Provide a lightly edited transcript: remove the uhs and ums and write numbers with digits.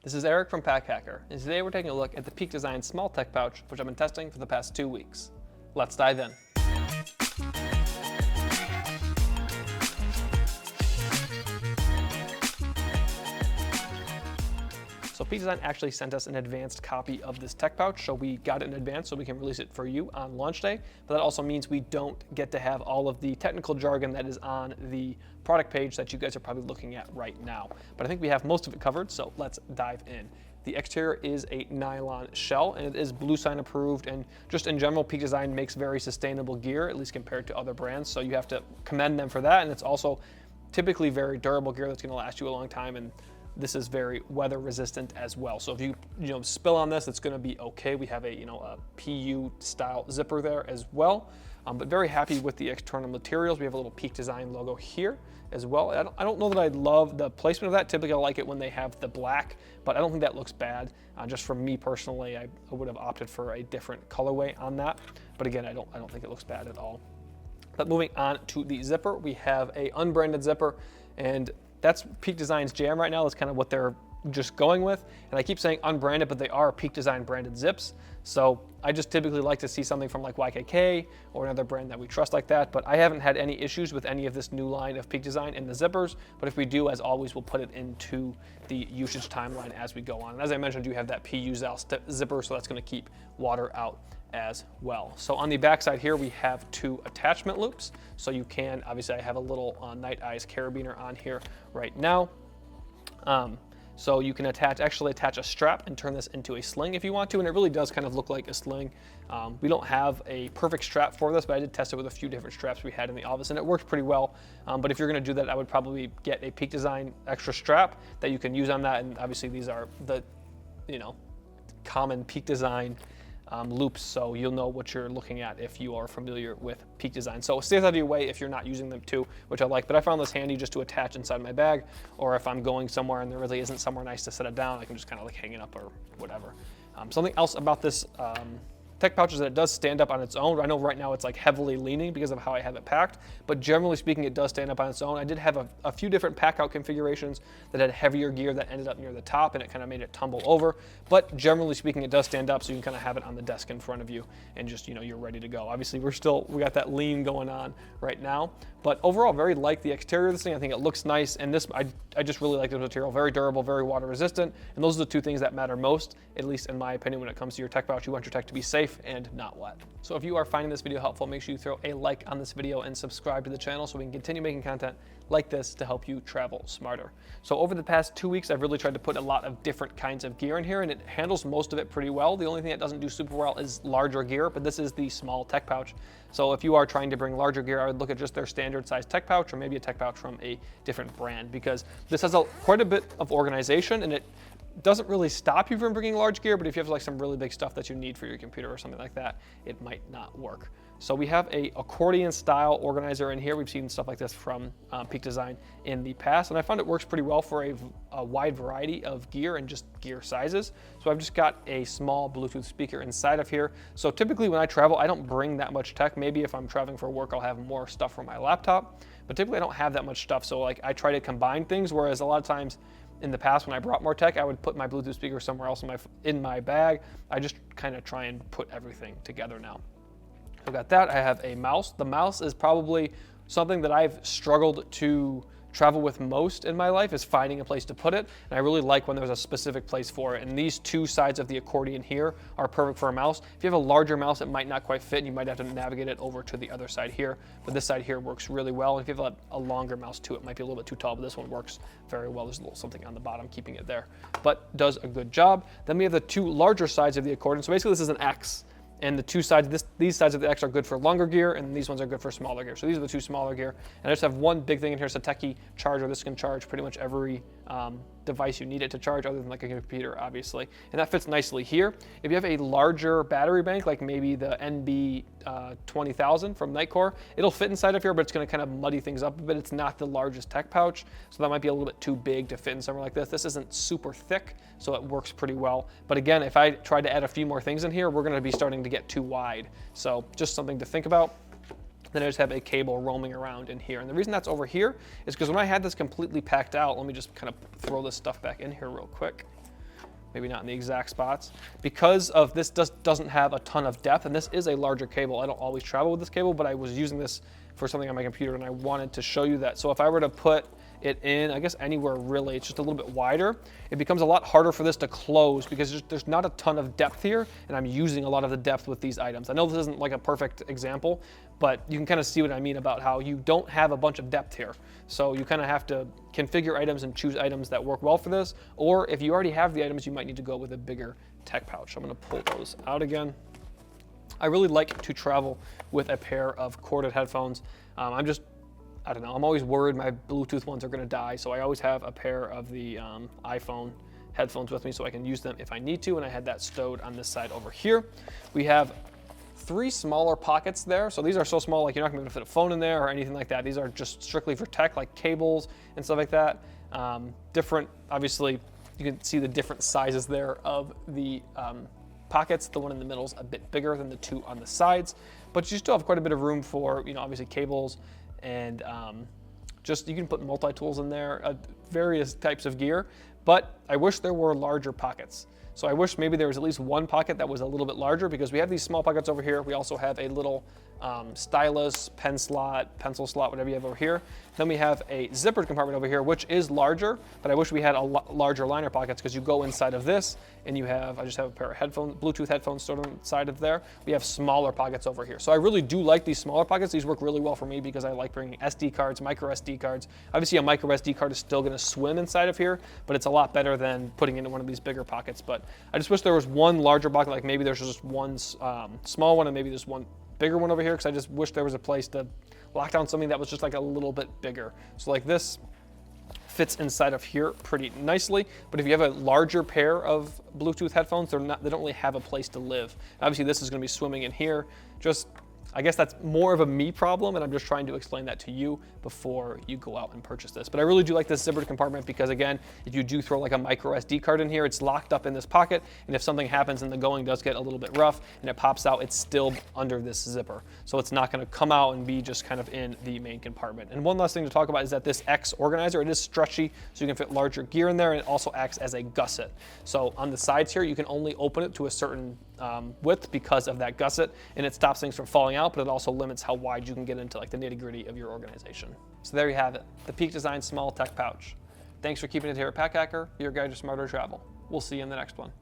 This is Eric from Pack Hacker, and today we're taking a look at the Peak Design Small Tech Pouch, which I've been testing for the past 2 weeks. Let's dive in. So Peak Design actually sent us an advanced copy of this tech pouch, so we got it in advance so we can release it for you on launch day. But that also means we don't get to have all of the technical jargon that is on the product page that you guys are probably looking at right now. But I think we have most of it covered, so let's dive in. The exterior is a nylon shell, and it is Bluesign approved, and just in general, Peak Design makes very sustainable gear, at least compared to other brands, so you have to commend them for that, and it's also typically very durable gear that's going to last you a long time, and this is very weather resistant as well. So if you spill on this, it's going to be okay. We have a PU style zipper there as well. But very happy with the external materials. We have a little Peak Design logo here as well. I don't know that I love the placement of that. Typically I like it when they have the black, but I don't think that looks bad. Just for me personally, I would have opted for a different colorway on that. But again, I don't think it looks bad at all. But moving on to the zipper, we have a unbranded zipper, and that's Peak Design's jam right now. That's kind of what they're just going with. And I keep saying unbranded, but they are Peak Design branded zips. So I just typically like to see something from like YKK or another brand that we trust like that. But I haven't had any issues with any of this new line of Peak Design in the zippers. But if we do, as always, we'll put it into the usage timeline as we go on. And as I mentioned, you have that PU zipper, so that's going to keep water out as well. So on the back side here, we have 2 attachment loops. So you can, obviously I have a little Night Eyes carabiner on here right now. So you can actually attach a strap and turn this into a sling if you want to, and it really does kind of look like a sling. We don't have a perfect strap for this, but I did test it with a few different straps we had in the office, and it worked pretty well. But if you're gonna do that, I would probably get a Peak Design extra strap that you can use on that, and obviously these are the common Peak Design loops, so you'll know what you're looking at if you are familiar with Peak Design. So stay out of your way if you're not using them too, which I like, but I found this handy just to attach inside my bag, or if I'm going somewhere and there really isn't somewhere nice to set it down, I can just kind of like hang it up or whatever. Something else about this tech pouch is that it does stand up on its own. I know right now it's like heavily leaning because of how I have it packed, but generally speaking, it does stand up on its own. I did have a few different pack out configurations that had heavier gear that ended up near the top, and it kind of made it tumble over. But generally speaking, it does stand up, so you can kind of have it on the desk in front of you and just, you're ready to go. Obviously, we got that lean going on right now, but overall, very like the exterior of this thing. I think it looks nice, and this, I just really like this material. Very durable, very water resistant, and those are the 2 things that matter most, at least in my opinion, when it comes to your tech pouch. You want your tech to be safe and not wet. So if you are finding this video helpful, make sure you throw a like on this video and subscribe to the channel so we can continue making content like this to help you travel smarter. So over the past 2 weeks, I've really tried to put a lot of different kinds of gear in here, and it handles most of it pretty well. The only thing that doesn't do super well is larger gear, but this is the small tech pouch. So if you are trying to bring larger gear, I would look at just their standard size tech pouch, or maybe a tech pouch from a different brand, because this has quite a bit of organization, and it doesn't really stop you from bringing large gear, but if you have like some really big stuff that you need for your computer or something like that, it might not work. So we have a accordion style organizer in here. We've seen stuff like this from Peak Design in the past, and I found it works pretty well for a wide variety of gear and just gear sizes. So I've just got a small Bluetooth speaker inside of here. So typically when I travel, I don't bring that much tech. Maybe if I'm traveling for work, I'll have more stuff for my laptop, but typically I don't have that much stuff. So like I try to combine things, whereas a lot of times in the past, when I brought more tech, I would put my Bluetooth speaker somewhere else in my bag. I just kind of try and put everything together now. I've got that. I have a mouse. The mouse is probably something that I've struggled to travel with most in my life, is finding a place to put it. And I really like when there's a specific place for it. And these 2 sides of the accordion here are perfect for a mouse. If you have a larger mouse, it might not quite fit, and you might have to navigate it over to the other side here. But this side here works really well. And if you have a longer mouse too, it might be a little bit too tall, but this one works very well. There's a little something on the bottom keeping it there, but does a good job. Then we have the 2 larger sides of the accordion. So basically this is an X. And the 2 sides, these sides of the X are good for longer gear, and these ones are good for smaller gear. So these are the 2 smaller gear. And I just have one big thing in here, it's a techie charger. This can charge pretty much every device you need it to charge, other than like a computer, obviously. And that fits nicely here. If you have a larger battery bank, like maybe the NB 20,000 from Nightcore, it'll fit inside of here, but it's gonna kind of muddy things up a bit. It's not the largest tech pouch, so that might be a little bit too big to fit in somewhere like this. This isn't super thick, so it works pretty well. But again, if I try to add a few more things in here, we're gonna be starting to get too wide. So just something to think about. Then I just have a cable roaming around in here. And the reason that's over here is because when I had this completely packed out, let me just kind of throw this stuff back in here real quick. maybe not in the exact spots. Because of this doesn't have a ton of depth, and this is a larger cable. I don't always travel with this cable, but I was using this for something on my computer, and I wanted to show you that. So if I were to put it in, I guess anywhere really, it's just a little bit wider, it becomes a lot harder for this to close because there's not a ton of depth here, and I'm using a lot of the depth with these items. I know this isn't like a perfect example, but you can kind of see what I mean about how you don't have a bunch of depth here. So you kind of have to configure items and choose items that work well for this, or if you already have the items, you might need to go with a bigger tech pouch. I'm gonna pull those out again. I really like to travel with a pair of corded headphones. I don't know, I'm always worried my Bluetooth ones are gonna die, so I always have a pair of the iPhone headphones with me so I can use them if I need to, and I had that stowed on this side over here. We have 3 smaller pockets there, so these are so small, like you're not gonna be able to fit a phone in there or anything like that. These are just strictly for tech, like cables and stuff like that. Different, obviously, you can see the different sizes there of the pockets. The one in the middle is a bit bigger than the 2 on the sides, but you still have quite a bit of room for, obviously cables, and just you can put multi-tools in there, various types of gear, but I wish there were larger pockets. So I wish maybe there was at least one pocket that was a little bit larger, because we have these small pockets over here. We also have a little stylus, pen slot, pencil slot, whatever you have over here. Then we have a zippered compartment over here, which is larger, but I wish we had a larger liner pockets, because you go inside of this and you have, I just have a pair of headphones, Bluetooth headphones stored on the side of there. We have smaller pockets over here. So I really do like these smaller pockets. These work really well for me because I like bringing SD cards, micro SD cards. Obviously a micro SD card is still gonna swim inside of here, but it's a lot better than putting it in one of these bigger pockets. But I just wish there was one larger pocket, like maybe there's just one small one and maybe there's one bigger one over here, because I just wish there was a place to lock down something that was just like a little bit bigger. So like this fits inside of here pretty nicely, but if you have a larger pair of Bluetooth headphones, they don't really have a place to live. Obviously this is gonna be swimming in here. I guess that's more of a me problem, and I'm just trying to explain that to you before you go out and purchase this. But I really do like this zippered compartment because, again, if you do throw like a micro SD card in here, it's locked up in this pocket, and if something happens and the going does get a little bit rough and it pops out, it's still under this zipper. So it's not gonna come out and be just kind of in the main compartment. And one last thing to talk about is that this X organizer, it is stretchy, so you can fit larger gear in there, and it also acts as a gusset. So on the sides here, you can only open it to a certain width because of that gusset, and it stops things from falling out, but it also limits how wide you can get into like the nitty-gritty of your organization. So there you have it, the Peak Design Small Tech Pouch. Thanks for keeping it here at Pack Hacker, your guide to smarter travel. We'll see you in the next one.